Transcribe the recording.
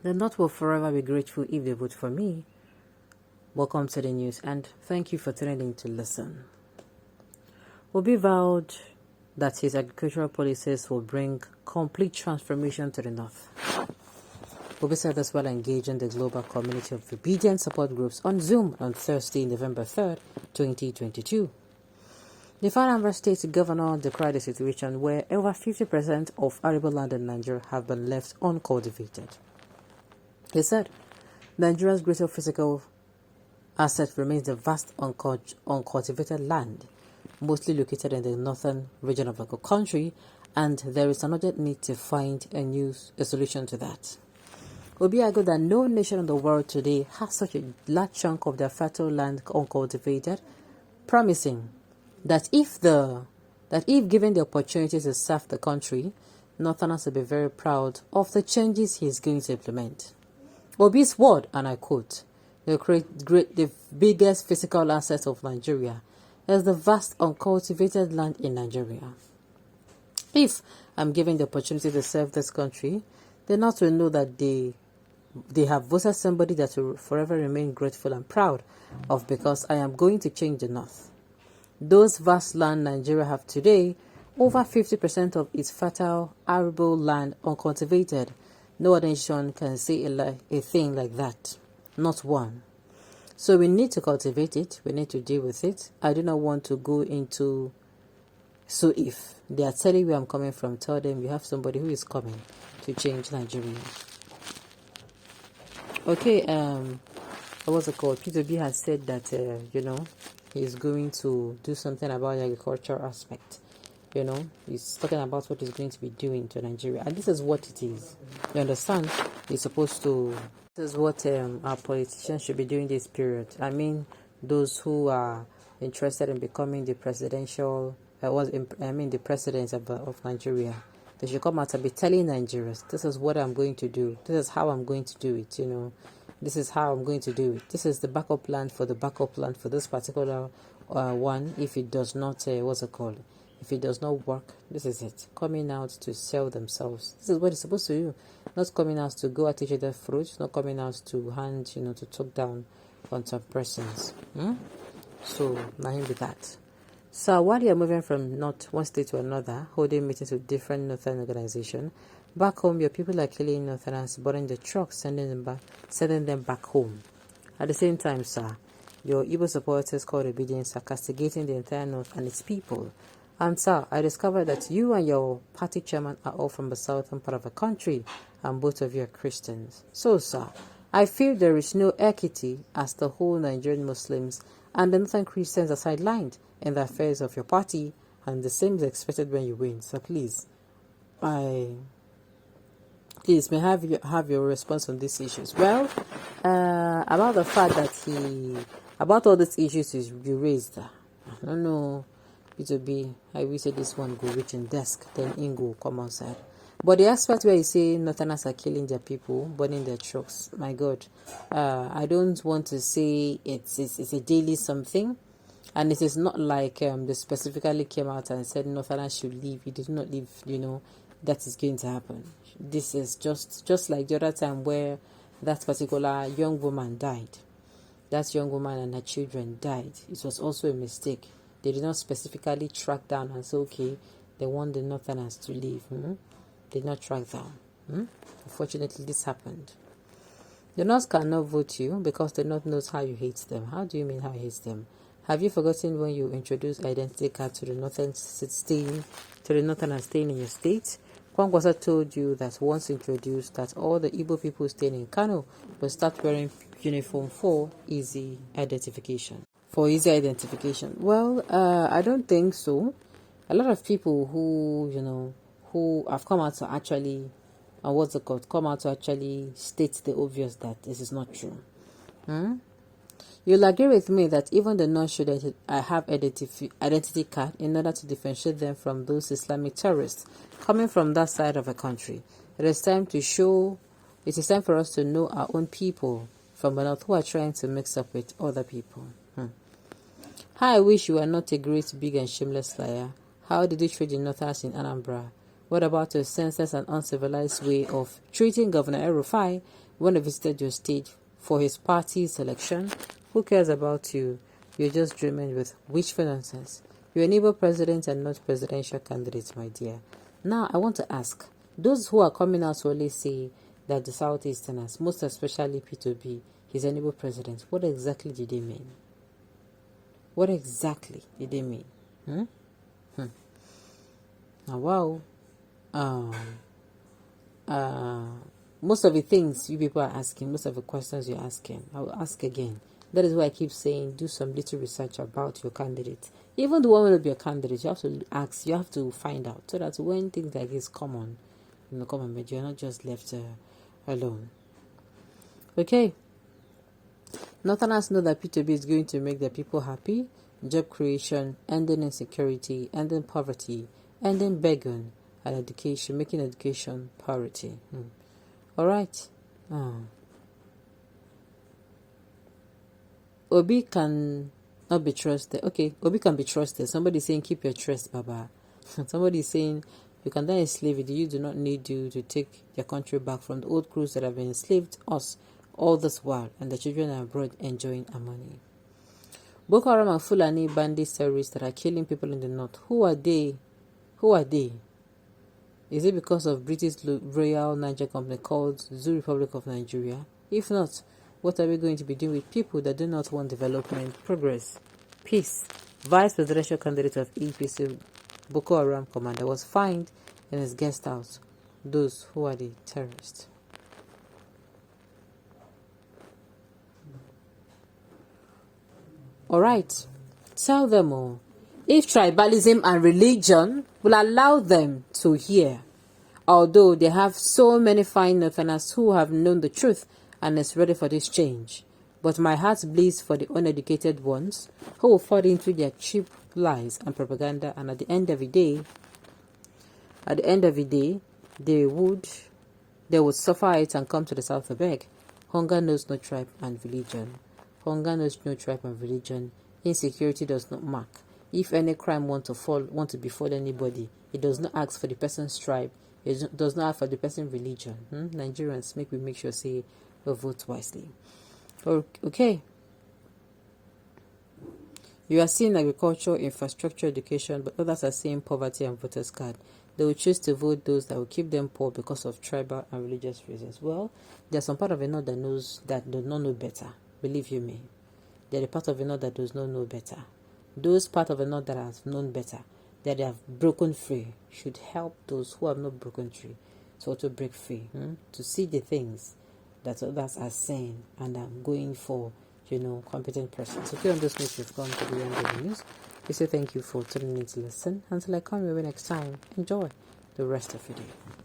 The North will forever be grateful if they vote for me. Welcome to the news and thank you for tuning in to listen. Obi vowed that his agricultural policies will bring complete transformation to the North. Obi said this while engaging the global community of obedient support groups on Zoom on Thursday, November 3rd, 2022. The Anambra State governor decried a situation where over 50% of arable land in Nigeria have been left uncultivated. He said, Nigeria's greatest physical asset remains the vast uncultivated land, mostly located in the northern region of the country, and there is an urgent need to find a solution to that. Obi argued that no nation in the world today has such a large chunk of their fertile land uncultivated, promising that if given the opportunity to serve the country, Northerners will be very proud of the changes he is going to implement. Obi's word, and I quote, the biggest physical asset of Nigeria is the vast uncultivated land in Nigeria. If I'm given the opportunity to serve this country, the North will know that they have voted somebody that will forever remain grateful and proud of, because I am going to change the North. Those vast land Nigeria have today, over 50% of its fertile arable land uncultivated. No other nation can say a thing like that. Not one. So we need to cultivate it. We need to deal with it. I do not want to go into... So if they are telling you where I'm coming from, tell them you have somebody who is coming to change Nigeria. Okay, what's it called? P2B has said that, he's going to do something about the agriculture aspect. He's talking about what he's going to be doing to Nigeria. And this is what it is. You understand? He's supposed to... This is what our politicians should be doing this period. I mean, those who are interested in becoming the presidential... the presidents of Nigeria. They should come out and be telling Nigerians, this is what I'm going to do. This is how I'm going to do it, This is how I'm going to do it. This is the backup plan for this particular one. If it does not, if it does not work, this is it. Coming out to sell themselves. This is what it's supposed to do. Not coming out to go at each other's throats. Not coming out to hand, to talk down on some persons. So, nothing with that. So while you're moving from not one state to another, holding meetings with different northern organizations, back home your people are killing Northerners, boarding the trucks, sending them back home. At the same time, sir, your Igbo supporters called obedience are castigating the entire North and its people. And sir, I discovered that you and your party chairman are all from the southern part of the country, and both of you are Christians. So sir, I feel there is no equity as the whole Nigerian Muslims and the northern Christians are sidelined in the affairs of your party, and the same is expected when you win. So please, may I have your response on these issues. Well, about the fact that about all these issues you raised, I don't know, it will be, I wish this one go reach in desk, then Ingo come outside. But the aspect where you say Northerners are killing their people, burning their trucks, my God, I don't want to say it's a daily something. And it is not like they specifically came out and said Northerners should leave. It did not leave, that is going to happen. This is just like the other time where that particular young woman died. That young woman and her children died. It was also a mistake. They did not specifically track down and say, okay, they want the Northerners to leave. They did not track down. Unfortunately, this happened. The North cannot vote you because the North knows how you hate them. How do you mean how you hate them? Have you forgotten when you introduced identity card to the northern staying in your state? Kwangwasa told you that once introduced, that all the Igbo people staying in Kano will start wearing uniform for easy identification. Well, I don't think so. A lot of people who have come out to actually, come out to actually state the obvious that this is not true. You'll agree with me that even the non should have identity card in order to differentiate them from those Islamic terrorists coming from that side of the country. It is time for us to know our own people from the North who are trying to mix up with other people. How I wish you were not a great, big and shameless liar. How did you treat the Northerners in Anambra? What about your senseless and uncivilized way of treating Governor El-Rufai when he visited your state for his party's election. Who cares about you? You're just dreaming with wishful nonsense. You're a neighbor president and not presidential candidate, my dear. Now, I want to ask, those who are coming out to only say that the Southeasterners, most especially P2B, is a neighbor president, what exactly did they mean? What exactly did they mean? Now, wow. Most of the things you people are asking, most of the questions you're asking, I will ask again. That is why I keep saying do some little research about your candidate. Even the one who will be a candidate, you have to ask, you have to find out, so that when things like this come on, but you're not just left alone. Okay. Northerners know that P2B is going to make the people happy. Job creation, ending insecurity, ending poverty, ending begging, and education, making education priority. All right. Obi can not be trusted. Okay, Obi can be trusted. Somebody saying keep your trust, Baba. Somebody saying you can die enslaved. You do not need you to take your country back from the old crews that have been enslaved us all this while, and the children are abroad enjoying our money. Boko Haram and Fulani bandit terrorists that are killing people in the north. Who are they? Who are they? Is it because of British Royal Niger Company called Zoo Republic of Nigeria? If not, what are we going to be doing with people that do not want development, progress, peace? Vice presidential candidate of APC Boko Haram commander was fined in his guest house. Those who are the terrorists. Alright, tell them all. If tribalism and religion will allow them to hear, although they have so many fine Northerners who have known the truth and is ready for this change, but my heart bleeds for the uneducated ones who will fall into their cheap lies and propaganda, and at the end of the day, they would suffer it and come to the south to beg. Hunger knows no tribe and religion. Hunger knows no tribe and religion. Insecurity does not mark. If any crime want to befall anybody, it does not ask for the person's tribe. It does not ask for the person's religion. Nigerians, make sure say we vote wisely. Okay. You are seeing agriculture, infrastructure, education, but others are seeing poverty and voters card. They will choose to vote those that will keep them poor because of tribal and religious reasons. Well, there's some part of the north that does not know better. Believe you me. There's a part of the north that does not know better. Those part of the north that have known better, that they have broken free, should help those who have not broken free to also break free, to see the things that others are saying and are going for, competent persons. Okay, on this note, we've come to the end of the news. We say thank you for tuning in to listen. Until I come your way next time, enjoy the rest of your day.